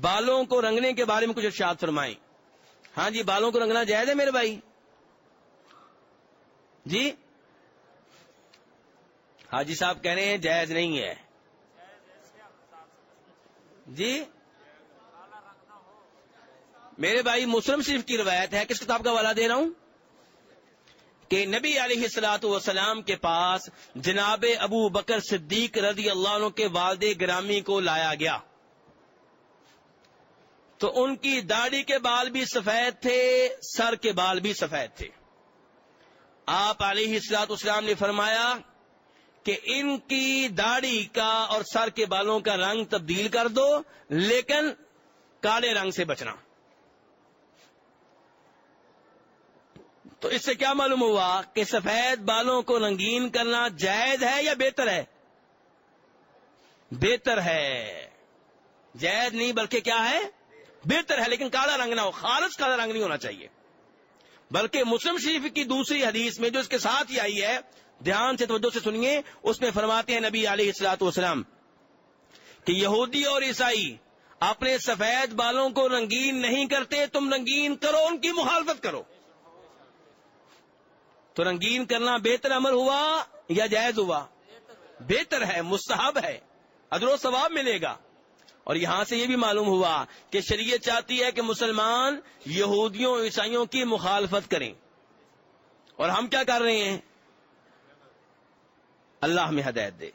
بالوں کو رنگنے کے بارے میں کچھ ارشاد فرمائیں. ہاں جی، بالوں کو رنگنا جائز ہے میرے بھائی؟ جی حاجی صاحب کہہ رہے ہیں جائز نہیں ہے. جی میرے بھائی، مسلم شریف کی روایت ہے، کس کتاب کا حوالہ دے رہا ہوں، کہ نبی علیہ الصلوۃ والسلام کے پاس جناب ابو بکر صدیق رضی اللہ عنہ کے والد گرامی کو لایا گیا تو ان کی داڑھی کے بال بھی سفید تھے، سر کے بال بھی سفید تھے. آپ علیہ الصلوۃ والسلام نے فرمایا کہ ان کی داڑھی کا اور سر کے بالوں کا رنگ تبدیل کر دو، لیکن کالے رنگ سے بچنا. تو اس سے کیا معلوم ہوا کہ سفید بالوں کو رنگین کرنا جائز ہے یا بہتر ہے؟ بہتر ہے. جائز نہیں بلکہ کیا ہے؟ بہتر ہے. لیکن کالا رنگ نہ ہو، خالص کالا رنگ نہیں ہونا چاہیے. بلکہ مسلم شریف کی دوسری حدیث میں جو اس کے ساتھ ہی آئی ہے، دھیان سے توجہ سے سنیے، اس میں فرماتے ہیں نبی علیہ الصلوۃ والسلام کہ یہودی اور عیسائی اپنے سفید بالوں کو رنگین نہیں کرتے، تم رنگین کرو، ان کی مخالفت کرو. تو رنگین کرنا بہتر عمل ہوا یا جائز ہوا؟ بہتر ہے، مستحب ہے، اجر و ثواب ملے گا. اور یہاں سے یہ بھی معلوم ہوا کہ شریعت چاہتی ہے کہ مسلمان یہودیوں عیسائیوں کی مخالفت کریں، اور ہم کیا کر رہے ہیں؟ اللہ ہمیں ہدایت دے.